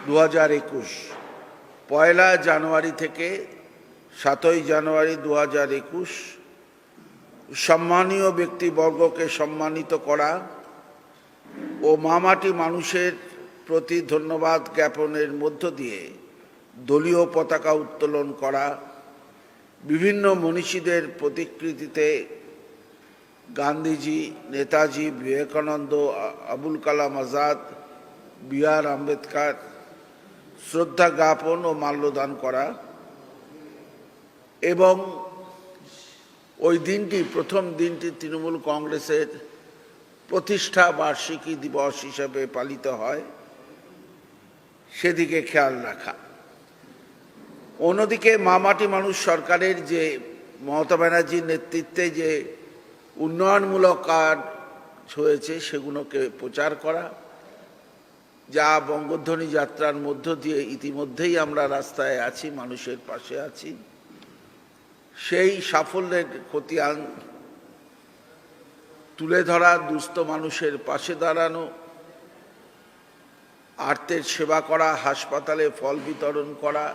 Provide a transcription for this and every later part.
2021 পয়লা জানুয়ারি থেকে 7ই জানুয়ারি 2021 সম্মানীয় ব্যক্তিবর্গকে সম্মানিত করা ও মামাটি মানুষের প্রতি ধন্যবাদ জ্ঞাপনের মধ্য দিয়ে দলীয় পতাকা উত্তোলন করা, বিভিন্ন মনীষীদের প্রতিকৃতিতে গান্ধীজি, নেতাজি, বিবেকানন্দ, আবুল কালাম আজাদ, বি.আর. আম্বেদকর শ্রদ্ধা জ্ঞাপন ও মাল্যদান করা এবং ওই দিনটি প্রথম দিনটি তৃণমূল কংগ্রেসের প্রতিষ্ঠা বার্ষিকী দিবস হিসেবে পালিত হয়, সেদিকে খেয়াল রাখা। অন্যদিকে মামাটি মানুষ সরকারের যে মমতা ব্যানার্জির নেতৃত্বে যে উন্নয়নমূলক কাজ হয়েছে সেগুলোকে প্রচার করা, যা বঙ্গধ্বনি যাত্রার মধ্য দিয়ে ইতিমধ্যেই আমরা রাস্তায় আছি, মানুষের পাশে আছি, সেই সাফল্যের খতিয়ান তুলে ধরা, দুস্থ মানুষের পাশে দাঁড়ানো, আর্তের সেবা করা, হাসপাতালে ফল বিতরণ করা,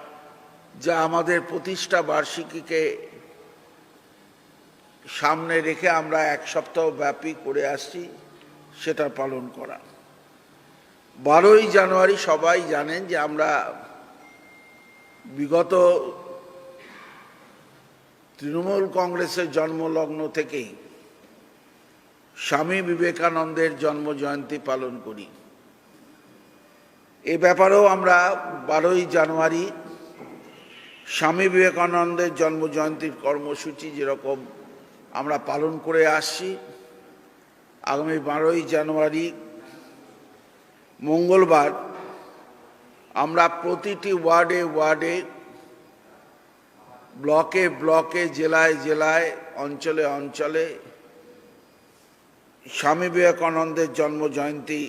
যা আমাদের প্রতিষ্ঠা বার্ষিকীকে সামনে রেখে আমরা এক সপ্তাহ ব্যাপী করে আসছি, সেটা পালন করা। 12ই জানুয়ারি সবাই জানেন যে আমরা বিগত তৃণমূল কংগ্রেসের জন্মলগ্ন থেকেই স্বামী বিবেকানন্দের জন্মজয়ন্তী পালন করি। এ ব্যাপারেও আমরা 12ই জানুয়ারি স্বামী বিবেকানন্দের জন্মজয়ন্তীর কর্মসূচি যেরকম আমরা পালন করে আসছি, আগামী 12ই জানুয়ারি মঙ্গলবার আমরা প্রতিটি ওয়ার্ডে ওয়ার্ডে, ব্লকে ব্লকে, জেলায় জেলায়, অঞ্চলে অঞ্চলে স্বামী বিবেকানন্দের জন্মজয়ন্তী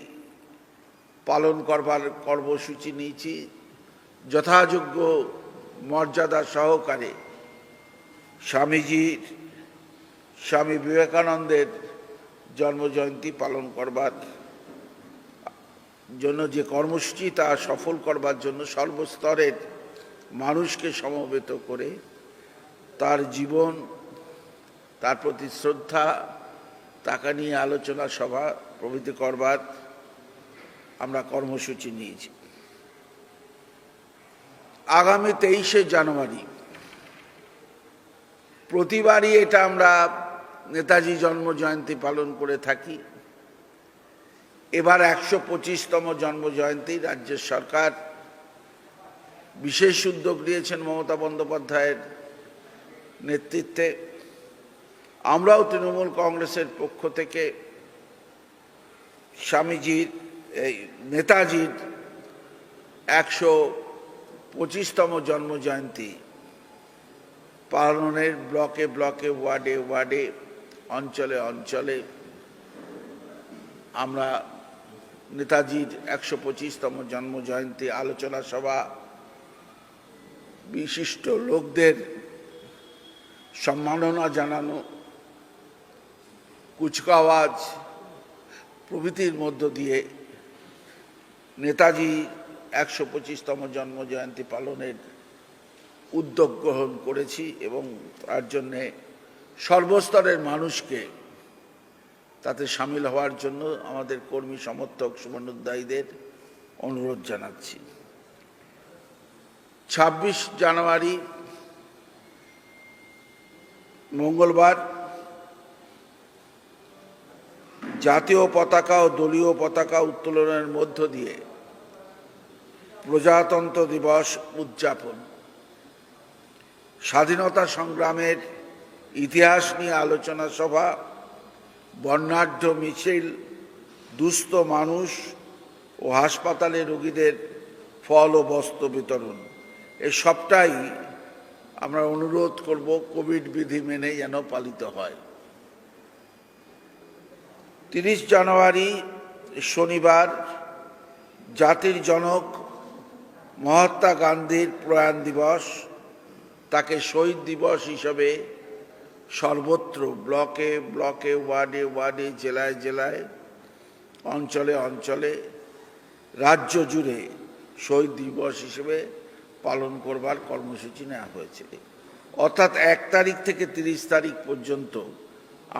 পালন করবার কর্মসূচি নিয়েছি। যথাযোগ্য মর্যাদা সহকারে স্বামী বিবেকানন্দের জন্মজয়ন্তী পালন করবার জন্য যে কর্মসূচি, তা সফল করবার জন্য সর্বস্তরের মানুষকে সমবেত করে তার জীবন, তার প্রতি শ্রদ্ধা, তাকে নিয়ে আলোচনা সভা প্রভৃতি করবার আমরা কর্মসূচি নিয়েছি। আগামী 23শে জানুয়ারি প্রতিবারই এটা আমরা নেতাজি জন্মজয়ন্তী পালন করে থাকি। এবার 125তম জন্মজয়ন্তী। রাজ্যের সরকার বিশেষ উদ্যোগ নিয়েছেন মমতা বন্দ্যোপাধ্যায়ের নেতৃত্বে। আমরাও তৃণমূল কংগ্রেসের পক্ষ থেকে নেতাজির 125তম জন্মজয়ন্তী পালনের ব্লকে ব্লকে, ওয়ার্ডে ওয়ার্ডে, অঞ্চলে অঞ্চলে আমরা নেতাজির 125তম জন্মজয়ন্তী আলোচনা সভা, বিশিষ্ট লোকদের সম্মাননা জানানো, কুচকাওয়াজ প্রভৃতির মধ্য দিয়ে নেতাজি 125তম জন্মজয়ন্তী পালনের উদ্যোগ গ্রহণ করেছি এবং তার জন্যে সর্বস্তরের মানুষকে তাতে সামিল হওয়ার জন্য আমাদের কর্মী সমর্থক শুভেচ্ছুদায়ীদের অনুরোধ জানাচ্ছি। 26 জানুয়ারি মঙ্গলবার জাতীয় পতাকা ও দলীয় পতাকা উত্তোলনের মধ্য দিয়ে প্রজাতন্ত্র দিবস উদযাপন, স্বাধীনতা সংগ্রামের ইতিহাস নিয়ে আলোচনা সভা, বর্ণাঢ্য মিছিল, দুস্থ মানুষ ও হাসপাতালে রোগীদের ফল ও বস্ত্র বিতরণ, এই সবটাই আমরা অনুরোধ করব কোভিড বিধি মেনে যেন পালিত হয়। 30 জানুয়ারি শনিবার জাতির জনক মহাত্মা গান্ধীর প্রয়াণ দিবস। তাকে শহীদ দিবস হিসাবে সর্বত্র, ব্লকে ব্লকে, ওয়ার্ডে ওয়ার্ডে, জেলায় জেলায়, অঞ্চলে অঞ্চলে, রাজ্য জুড়ে শহীদ দিবস হিসেবে পালন করবার কর্মসূচি নেওয়া হয়েছে। অর্থাৎ 1 তারিখ থেকে 30 তারিখ পর্যন্ত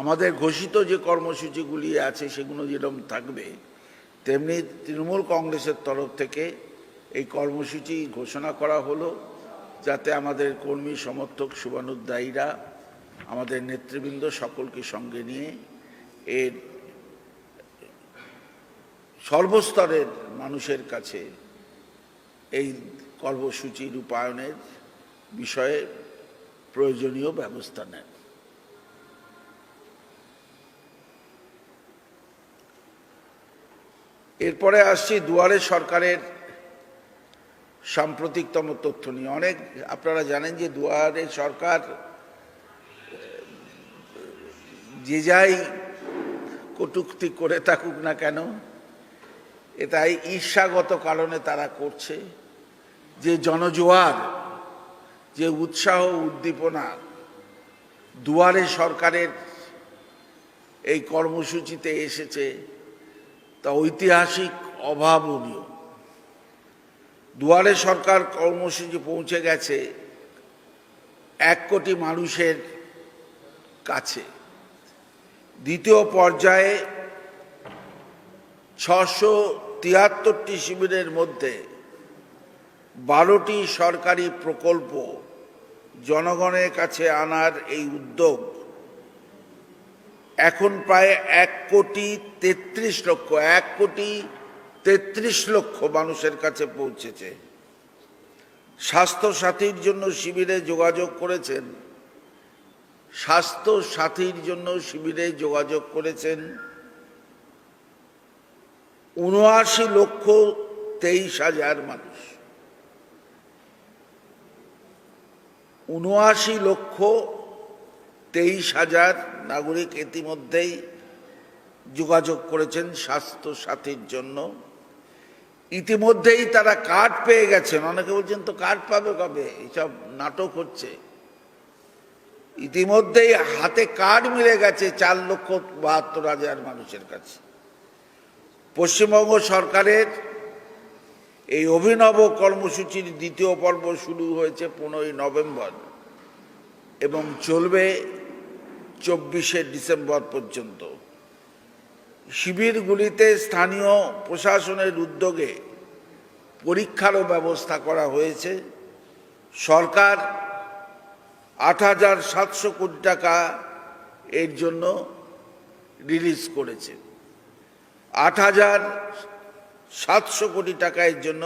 আমাদের ঘোষিত যে কর্মসূচিগুলি আছে সেগুলো যেরকম থাকবে, তেমনি তৃণমূল কংগ্রেসের তরফ থেকে এই কর্মসূচি ঘোষণা করা হলো, যাতে আমাদের কর্মী সমর্থক শুভানুধ্যায়ীরা আমাদের নেতৃবৃন্দ সকলকে সঙ্গে নিয়ে এর সর্বস্তরের মানুষের কাছে এই কর্মসূচি রূপায়ণের বিষয়ে প্রয়োজনীয় ব্যবস্থা নেন। এরপরে আসছি দুয়ারে সরকারের সাম্প্রতিকতম তথ্য নিয়ে। অনেক আপনারা জানেন যে দুয়ারে সরকার যে যাই কটূক্তি করে থাকুক না কেন, এটাই ঈর্ষাগত কারণে তারা করছে। যে জনজোয়ার, যে উৎসাহ উদ্দীপনা দুয়ারে সরকারের এই কর্মসূচিতে এসেছে তা ঐতিহাসিক, অভাবনীয়। দুয়ারে সরকার কর্মসূচি পৌঁছে গেছে 1 কোটি মানুষের কাছে। দ্বিতীয় পর্যায়ে 673টি শিবিরের মধ্যে 12টি সরকারি প্রকল্প জনগণের কাছে আনার এই উদ্যোগ এখন প্রায় 1 কোটি 33 লক্ষ 1 কোটি 33 লক্ষ মানুষের কাছে পৌঁছেছে। স্বাস্থ্য সাথীর জন্য শিবিরে যোগাযোগ করেছেন, স্বাস্থ্য সাথীর জন্য শিবিরে যোগাযোগ করেছেন 79,23,000 মানুষ। 79,23,000 নাগরিক ইতিমধ্যেই যোগাযোগ করেছেন স্বাস্থ্য সাথীর জন্য। ইতিমধ্যেই তারা কার্ড পেয়ে গেছেন। অনেকে বলছেন তো কার্ড পাবে কবে, এইসব নাটক হচ্ছে। ইতিমধ্যেই হাতে কার্ড মিলে গেছে 4,72,000 মানুষের কাছে। পশ্চিমবঙ্গ সরকারের এই অভিনব কর্মসূচির দ্বিতীয় পর্ব শুরু হয়েছে 15 নভেম্বর এবং চলবে 24শে ডিসেম্বর পর্যন্ত। শিবিরগুলিতে স্থানীয় প্রশাসনের উদ্যোগে পরীক্ষারও ব্যবস্থা করা হয়েছে। সরকার 8,700 কোটি টাকা এর জন্য রিলিজ করেছে। 8,700 কোটি টাকা এর জন্য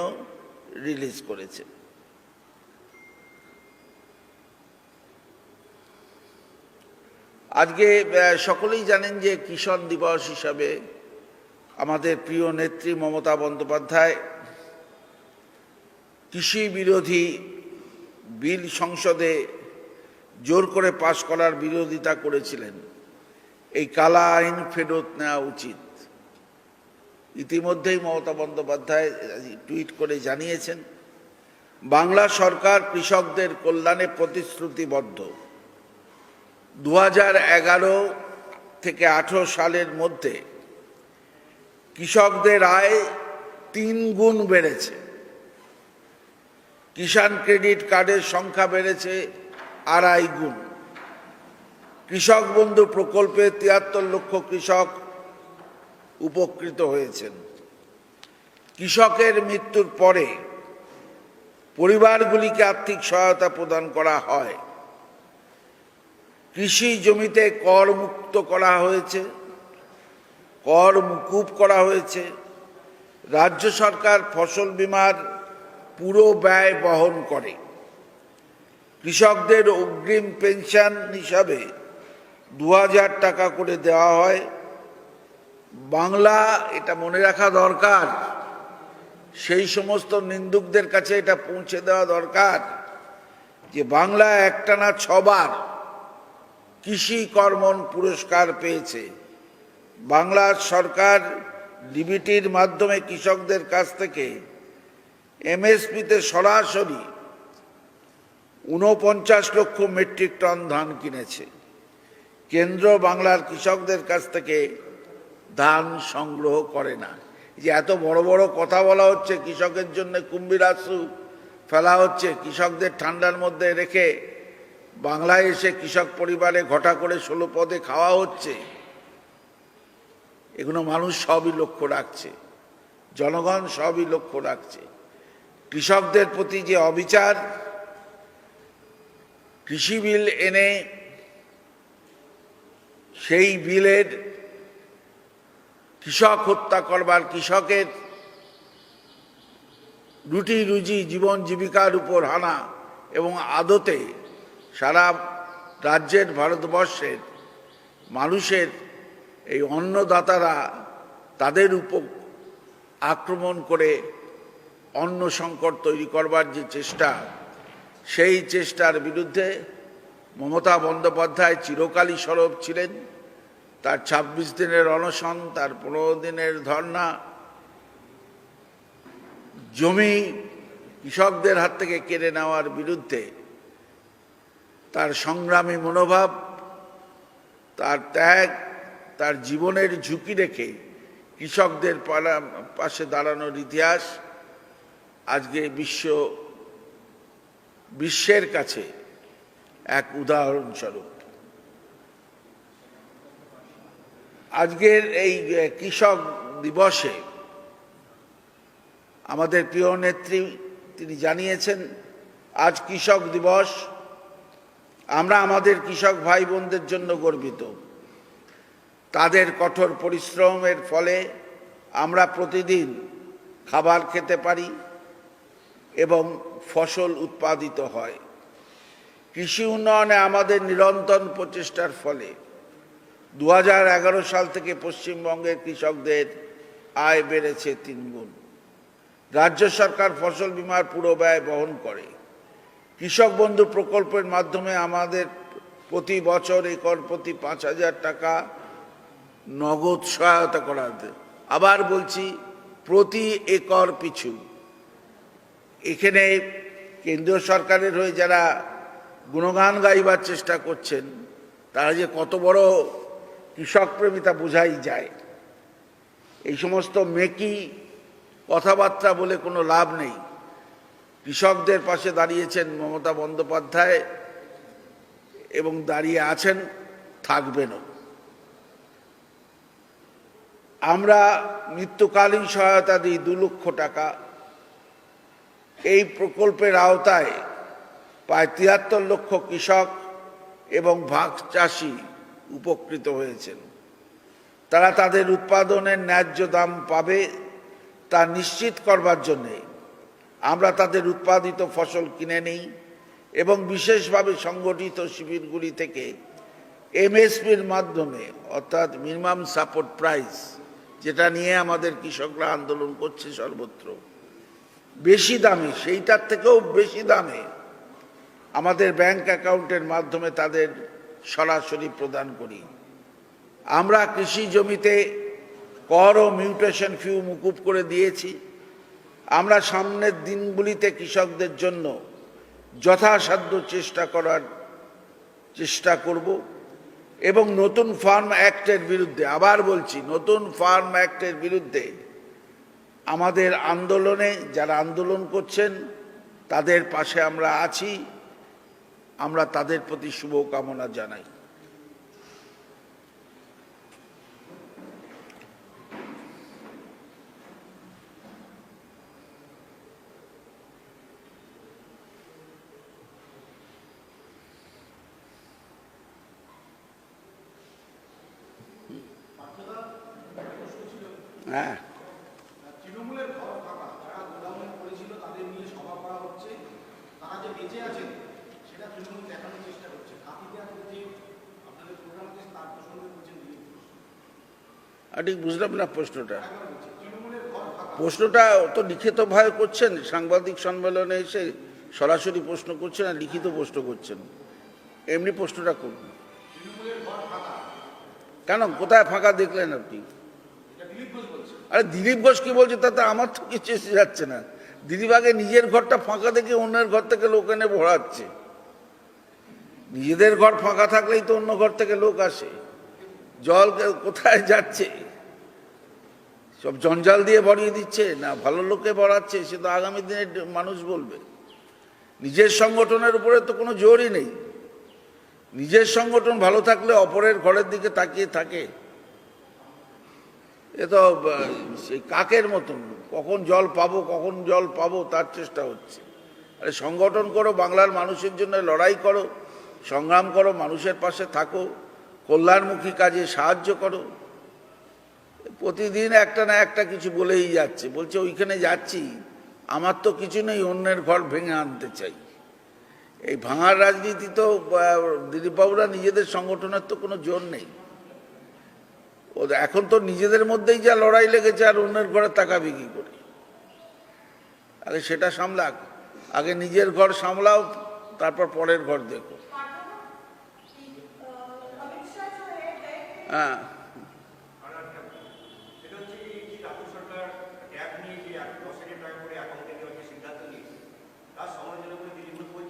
রিলিজ করেছে। আজকে সকলেই জানেন যে কিষাণ দিবস হিসাবে আমাদের প্রিয় নেত্রী মমতা বন্দ্যোপাধ্যায় কৃষি বিরোধী বিল সংসদে জোর করে পাশ করার বিরোধিতা করেছিলেন। এই কালা আইন ফেরত নেওয়া উচিত। ইতিমধ্যেই মমতা বন্দ্যোপাধ্যায় টুইট করে জানিয়েছেন, বাংলা সরকার কৃষকদের কল্যাণে প্রতিশ্রুতিবদ্ধ। 2011 থেকে 18 সালের মধ্যে কৃষকদের আয় 3 গুণ বেড়েছে। কিষাণ ক্রেডিট কার্ডের সংখ্যা বেড়েছে 2.5 গুণ। কৃষক বন্ধু প্রকল্পে 73 লক্ষ কৃষক উপকৃত হয়েছেন। কৃষকের মৃত্যুর পরে পরিবারগুলিকে আর্থিক সহায়তা প্রদান করা হয়। কৃষি জমিতে কর মুক্ত করা হয়েছে, কর মুকুব করা হয়েছে। রাজ্য সরকার ফসল বীমার পুরো ব্যয় বহন করে। কৃষকদের অগ্রিম পেনশন হিসাবে 2,000 টাকা করে দেওয়া হয়। বাংলা, এটা মনে রাখা দরকার, সেই সমস্ত নিন্দুকদের কাছে এটা পৌঁছে দেওয়া দরকার যে বাংলা একটানা 6 বার কৃষি কর্মণ পুরস্কার পেয়েছে। বাংলার সরকার ডিবিটির মাধ্যমে কৃষকদের কাছ থেকে এমএসপিতে সরাসরি 49 লক্ষ মেট্রিক টন ধান কিনেছে। কেন্দ্র বাংলার কৃষকদের কাছ থেকে ধান সংগ্রহ করে না। যে এত বড় বড় কথা বলা হচ্ছে, কৃষকের জন্য কুম্ভীরাসু ফেলা হচ্ছে, কৃষকদের ঠান্ডার মধ্যে রেখে বাংলায় এসে কৃষক পরিবারে ঘটা করে 16 পদে খাওয়া হচ্ছে, এগুলো মানুষ সবই লক্ষ্য রাখছে, জনগণ সবই লক্ষ্য রাখছে। কৃষকদের প্রতি যে অবিচার, কৃষি বিল এনে সেই বিলের কৃষক হত্যা করবার, কৃষকের রুটি রুজি জীবন জীবিকার উপর হানা, এবং আদতে সারা রাজ্যের ভারতবর্ষের মানুষের এই অন্নদাতারা তাদের উপর আক্রমণ করে অন্ন সংকট তৈরি করবার যে চেষ্টা, সেই চেষ্টার বিরুদ্ধে মমতা বন্দ্যোপাধ্যায় চিরকালই সরব ছিলেন। তার 26 দিনের অনশন, তার 15 দিনের ধর্না, জমি কৃষকদের হাত থেকে কেড়ে নেওয়ার বিরুদ্ধে তার সংগ্রামী মনোভাব, তার ত্যাগ, তার জীবনের ঝুঁকি রেখে কৃষকদের পাশে দাঁড়ানোর ইতিহাস আজকে বিশ্বের কাছে এক উদাহরণস্বরূপ। আজকের এই কৃষক দিবসে আমাদের প্রিয় নেত্রী তিনি জানিয়েছেন, আজ কৃষক দিবস, আমরা আমাদের কৃষক ভাই বোনদের জন্য গর্বিত। তাদের কঠোর পরিশ্রমের ফলে আমরা প্রতিদিন খাবার খেতে পারি এবং ফসল উৎপাদিত হয়। কৃষি উন্নয়নে আমাদের নিরন্তর প্রচেষ্টার ফলে 2011 সাল থেকে পশ্চিমবঙ্গের কৃষকদের আয় বেড়েছে 3 গুণ। রাজ্য সরকার ফসল বীমার পুরো ব্যয় বহন করে। কৃষক বন্ধু প্রকল্পের মাধ্যমে আমাদের প্রতি বছর একর প্রতি 5,000 টাকা নগদ সহায়তা করা হচ্ছে। আবার বলছি, প্রতি একর পিছু। এখানে কেন্দ্রীয় সরকারের হয়ে যারা গুণগান গাইবার চেষ্টা করছেন, তারা যে কত বড় কৃষক প্রেমী তা বোঝাই যায়। এই সমস্ত মেকি কথাবার্তা বলে কোনো লাভ নেই। কৃষকদের পাশে দাঁড়িয়েছেন মমতা বন্দ্যোপাধ্যায় এবং দাঁড়িয়ে আছেন, থাকবেনও। আমরা মৃত্যুকালীন সহায়তা দিই 2 লক্ষ টাকা। এই প্রকল্পের আওতায় প্রায় 73 লক্ষ কৃষক এবং ভাগ চাষি উপকৃত হয়েছেন। তারা তাদের উৎপাদনের ন্যায্য দাম পাবে তা নিশ্চিত করবার জন্যে আমরা তাদের উৎপাদিত ফসল কিনে নিই এবং বিশেষভাবে সংগঠিত শিবিরগুলি থেকে এমএসপির মাধ্যমে, অর্থাৎ মিনিমাম সাপোর্ট প্রাইস, যেটা নিয়ে আমাদের কৃষকরা আন্দোলন করছে সর্বত্র, বেশি দামে, সেইটার থেকেও বেশি দামে আমাদের ব্যাংক অ্যাকাউন্টের মাধ্যমে তাদের সরাসরি প্রদান করি। আমরা কৃষি জমিতে কর ও মিউটেশন ফি মকুব করে দিয়েছি। আমরা সামনের দিনগুলিতে কৃষকদের জন্য যথাসাধ্য চেষ্টা করব এবং নতুন ফার্ম অ্যাক্টের বিরুদ্ধে, আবার বলছি, নতুন ফার্ম অ্যাক্টের বিরুদ্ধে আমাদের আন্দোলনে যারা আন্দোলন করছেন তাদের পাশে আমরা আছি। আমরা তাদের প্রতি শুভকামনা জানাই। হ্যাঁ, তৃণমূলের ঘর ফাঁকা, যারা গোডাউনে পড়েছিল তাদের নিয়ে সভা করা হচ্ছে, তারা যে বেঁচে আছেন সেটা তৃণমূল দেখানোর চেষ্টা করছে। কাঁথিতে আজকে যে আপনাদের প্রোগ্রাম হচ্ছে তার প্রসঙ্গে বলছেন দিলীপ ঘোষ। ঠিক বুঝলাম না প্রশ্নটা। তৃণমূলের ঘর ফাঁকা, প্রশ্নটা তো লিখিতভাবে করছেন, সাংবাদিক সম্মেলনে এসে সরাসরি প্রশ্ন করছেন আর লিখিত প্রশ্ন করছেন, এমনি প্রশ্নটা করুন। তৃণমূলের ঘর ফাঁকা কেন, কোথায় ফাঁকা দেখলেন আপনি? এটা দিলীপ ঘোষ বলছে। আরে দিলীপ ঘোষ কি বলছে তাতে আমার তো কিছু এসে যাচ্ছে না। দিলীপ আগে নিজের ঘরটা ফাঁকা দেখে অন্যের ঘর থেকে লোক এনে ভরাচ্ছে। নিজেদের ঘর ফাঁকা থাকলেই তো অন্য ঘর থেকে লোক আসে। জল কোথায় যাচ্ছে সব জঞ্জাল দিয়ে ভরিয়ে দিচ্ছে না ভালো লোকে ভরাচ্ছে, সে তো আগামী দিনে মানুষ বলবে। নিজের সংগঠনের উপরে তো কোনো জোরই নেই। নিজের সংগঠন ভালো থাকলে অপরের ঘরের দিকে তাকিয়ে থাকে। এ তো সেই কাকের মতন, কখন জল পাবো তার চেষ্টা হচ্ছে। আরে সংগঠন করো, বাংলার মানুষের জন্য লড়াই করো, সংগ্রাম করো, মানুষের পাশে থাকো, কল্যাণমুখী কাজে সাহায্য করো। প্রতিদিন একটা না একটা কিছু বলেই যাচ্ছে, বলছে ওইখানে যাচ্ছি, আমার তো কিছু নেই, অন্যের ঘর ভেঙে আনতে চাই। এই ভাঙার রাজনীতি তো দিলীপবাবুরা নিজেদের সংগঠনের তো কোনো জোর নেই। ও এখন তো নিজেদের মধ্যেই যা লড়াই লেগেছে, আর অন্যের ঘরে তাকাবি কি করে? আগে সেটা সামলাক, আগে নিজের ঘর সামলাও, তারপর পরের ঘর দেখো। হ্যাঁ,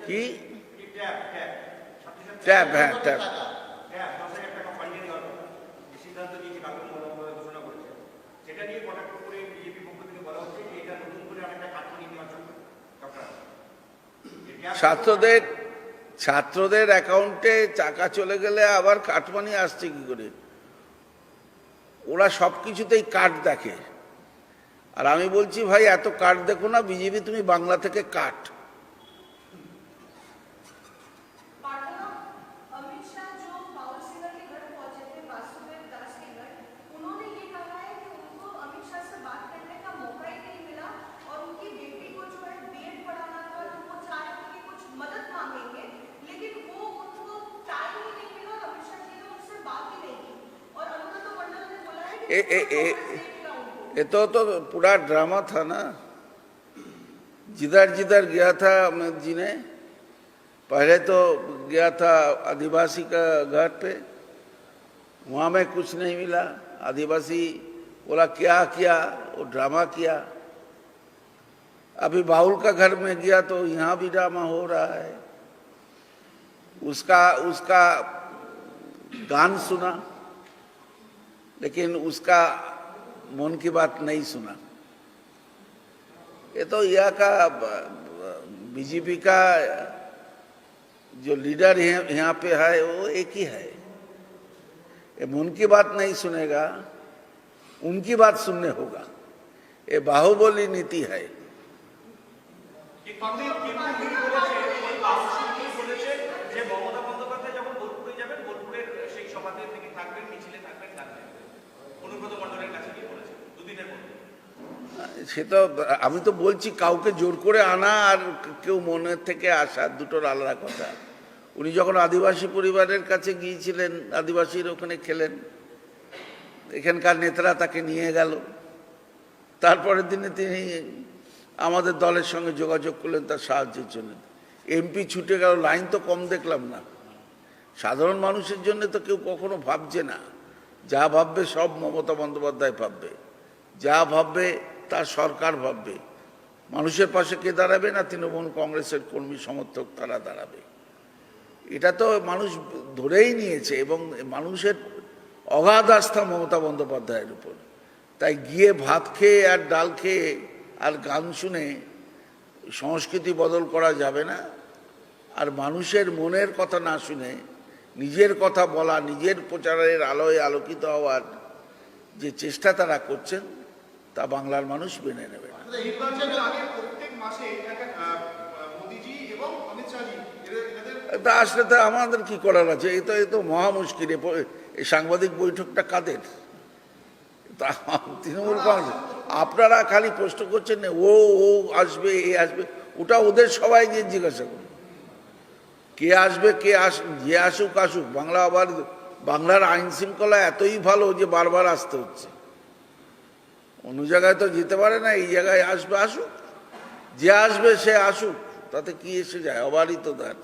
কি ট্যাব? হ্যাঁ, ট্যাব। ছাত্রদের অ্যাকাউন্টে টাকা চলে গেলে আবার কাটমানি আসছে কি করে? ওরা সব কিছুতেই কাট দেখে। আর আমি বলছি ভাই, এত কাট দেখো না, বিজেপি তুমি বাংলা থেকে কাট। ये तो पूरा ड्रामा था ना। जिधर जिधर गया था अमित जी ने, पहले तो गया था आदिवासी का घर पे, वहाँ में कुछ नहीं मिला। आदिवासी बोला क्या किया, वो ड्रामा किया। अभी बाउल का घर में गया तो यहाँ भी ड्रामा हो रहा है। उसका गान सुना, लेकिन उसका मन की बात नहीं सुना। ये तो यहाँ का बीजेपी का जो लीडर यहाँ पे है वो एक ही है। ये मन की बात नहीं सुनेगा, उनकी बात सुनने होगा। ये बाहुबली नीति है। সে তো আমি তো বলছি, কাউকে জোর করে আনা আর কেউ মনের থেকে আসা দুটোর আলাদা কথা। উনি যখন আদিবাসী পরিবারের কাছে গিয়েছিলেন, আদিবাসীর ওখানে খেলেন, এখানকার নেতারা তাকে নিয়ে গেল। তারপরের দিনে তিনি আমাদের দলের সঙ্গে যোগাযোগ করলেন তার সাহায্যের জন্য। এমপি ছুটে গেল, লাইন তো কম দেখলাম না। সাধারণ মানুষের জন্য তো কেউ কখনো ভাবছে না। যা ভাববে সব মমতা বন্দ্যোপাধ্যায় ভাববে, যা ভাববে তার সরকার ভাববে। মানুষের পাশে কে দাঁড়াবে না? তৃণমূল কংগ্রেসের কর্মী সমর্থক তারা দাঁড়াবে। এটা তো মানুষ ধরেই নিয়েছে, এবং মানুষের অগাধ আস্থা মমতা বন্দ্যোপাধ্যায়ের উপর। তাই গিয়ে ভাত খেয়ে আর ডাল খেয়ে আর গান শুনে সংস্কৃতি বদল করা যাবে না। আর মানুষের মনের কথা না শুনে নিজের কথা বলা, নিজের প্রচারের আলোয় আলোকিত হওয়ার যে চেষ্টা তারা করছেন, তা বাংলার মানুষ মেনে নেবে না। তা আসলে তা আমাদের কি করার আছে? এ তো মহা মুশকিল। এই সাংবাদিক বৈঠকটা কাদের? তা তৃণমূল কংগ্রেস। আপনারা খালি প্রশ্ন করছেন ও আসবে, এ আসবে, ওটা ওদের সবাই গিয়ে জিজ্ঞাসা করুন। কে আসবে, যে আসুক আসুক। বাংলার আইন শৃঙ্খলা এতই ভালো যে বারবার আসতে হচ্ছে। অন্য জায়গায় তো যেতে পারে না, এই জায়গায় আসুক। যে আসবে সে আসুক, তাতে কি এসে যায়? অবারিত দ্বার।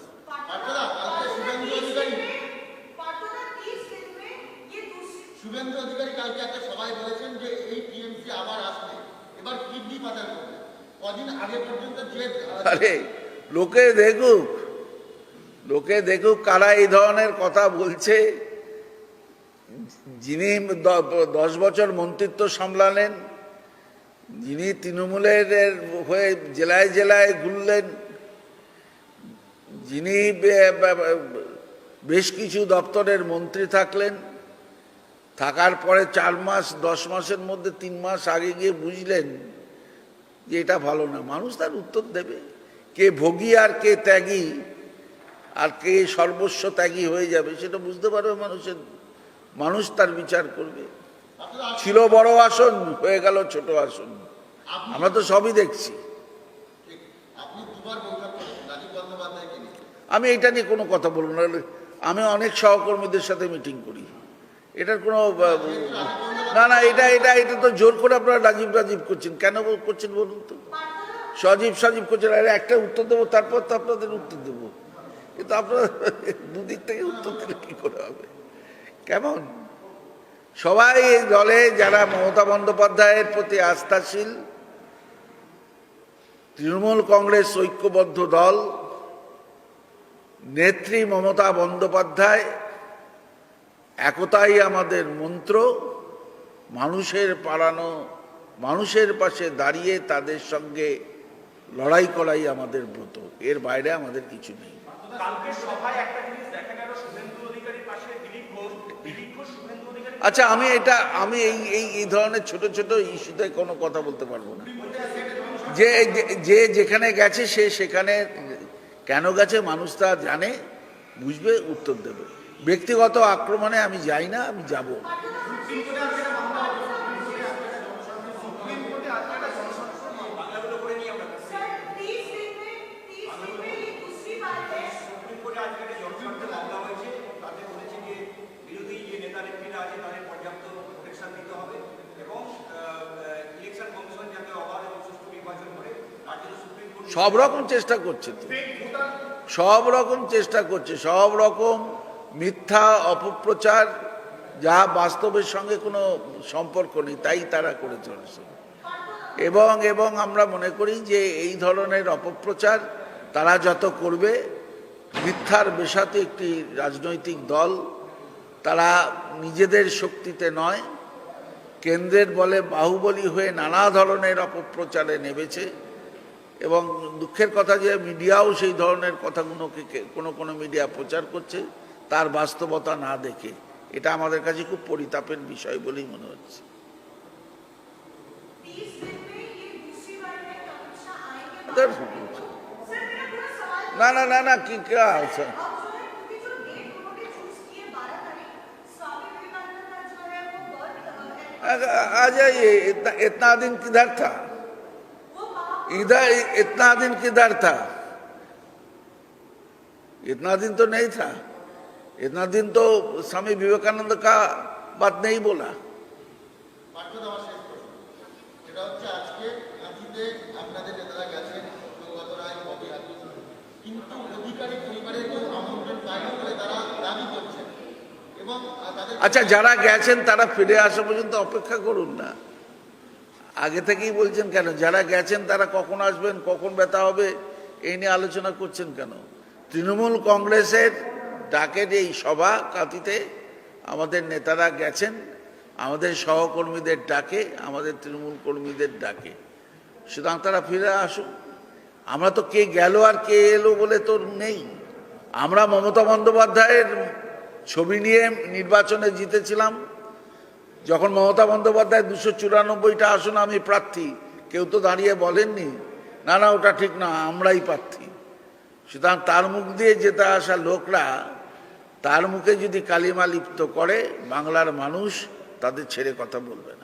শুভেন্দু অধিকারী কালকে একটা সভায় বলেছেন যে এই টিএমসি আবার আসবে, এবার কিডনি পাচার করবে। কদিন আগে পর্যন্ত যে আরে লোকে দেখুক কারা এই ধরনের কথা বলছে। যিনি 10 বছর মন্ত্রিত্ব সামলালেন, যিনি তৃণমূলের হয়ে জেলায় জেলায় ঘুরলেন, যিনি বেশ কিছু দপ্তরের মন্ত্রী থাকলেন, থাকার পরে 4 মাস 10 মাসের মধ্যে 3 মাস আগে গিয়ে বুঝলেন যে এটা ভালো না, মানুষ তার উত্তর দেবে। কে ভোগী আর কে ত্যাগী আর কে সর্বস্ব ত্যাগী হয়ে যাবে সেটা বুঝতে পারবে মানুষ তার বিচার করবে। ছিল বড় আসন, হয়ে গেল ছোট আসন, আমরা তো সবই দেখছি। আপনি দুবার বৈঠক করেছেন রাজীব বন্দ্যোপাধ্যায়কে নিয়ে। আমি এটা নিয়ে কোনো কথা বলবো না। আমি অনেক সহকর্মীদের সাথে মিটিং করি, এটার কোনো না না এটা এটা এটা তো জোর করে আপনারা রাজীব করছেন। কেন করছেন বলুন তো? সজীব করছেন, আরে একটা উত্তর দেবো, তারপর তো আপনাদের উত্তর দেবো। কিন্তু আপনারা দুদিক থেকে উত্তর দিলে কি করে হবে? কেমন সবাই এই দলে যারা মমতা বন্দ্যোপাধ্যায়ের প্রতি আস্থাশীল, তৃণমূল কংগ্রেস ঐক্যবদ্ধ দল, নেত্রী মমতা বন্দ্যোপাধ্যায়, একতাই আমাদের মন্ত্র, মানুষের পালানো, মানুষের পাশে দাঁড়িয়ে তাদের সঙ্গে লড়াই করাই আমাদের ব্রত, এর বাইরে আমাদের কিছু নেই। কালকে সভায় একটা জিনিস দেখা গেল, শুভেন্দু অধিকারীর পাশে দিলীপ ঘোষ শুভেন্দু অধিকারী। আচ্ছা, আমি এই ধরনের ছোট ছোট ইস্যুতে কোনো কথা বলতে পারবো না। যে যেখানে গেছে সে সেখানে কেন গেছে মানুষ তা জানে, বুঝবে, উত্তর দেবে। ব্যক্তিগত আক্রমণে আমি যাই না, আমি যাব। সব রকম চেষ্টা করছে তো, সব রকম চেষ্টা করছে, সব রকম মিথ্যা অপপ্রচার, যা বাস্তবের সঙ্গে কোনো সম্পর্ক নেই, তাই তারা করে চলেছে। এবং আমরা মনে করি যে এই ধরনের অপপ্রচার তারা যত করবে, মিথ্যার বেশাতে একটি রাজনৈতিক দল, তারা নিজেদের শক্তিতে নয়, কেন্দ্রের বলে বাহুবলী হয়ে নানা ধরনের অপপ্রচারে নেমেছে। এবং দুঃখের কথা যে মিডিয়াও সেই ধরনের কথাগুলোকে কোনো মিডিয়া প্রচার করছে তার বাস্তবতা না দেখে। এটা আমাদের কাছে খুব পরিতাপের বিষয় বলেই মনে হচ্ছে। না না না না কি আছে, आ जाइए। इतना दिन किधर था, इतना दिन किधर था? इतना दिन तो नहीं था। इतना दिन तो स्वामी विवेकानंद का बात नहीं बोला। আচ্ছা, যারা গেছেন তারা ফিরে আসা পর্যন্ত অপেক্ষা করুন না, আগে থেকেই বলছেন কেন? যারা গেছেন তারা কখন আসবেন, কখন ব্যথা হবে, এই নিয়ে আলোচনা করছেন কেন? তৃণমূল কংগ্রেসের ডাকের এই সভা কাঁথিতে আমাদের নেতারা গেছেন, আমাদের সহকর্মীদের ডাকে, আমাদের তৃণমূল কর্মীদের ডাকে, সুতরাং তারা ফিরে আসুন। আমরা তো কে গেল আর কে এলো বলে তো নেই। আমরা মমতা বন্দ্যোপাধ্যায়ের ছবি নিয়ে নির্বাচনে জিতেছিলাম। যখন মমতা বন্দ্যোপাধ্যায় 294টা আসন আমি প্রার্থী, কেউ তো দাঁড়িয়ে বলেননি না না ওটা ঠিক না, আমরাই প্রার্থী। সুতরাং তার মুখ দিয়ে যেতে আসা লোকরা, তার মুখে যদি কালিমা লিপ্ত করে, বাংলার মানুষ তাদের ছেড়ে কথা বলবে না।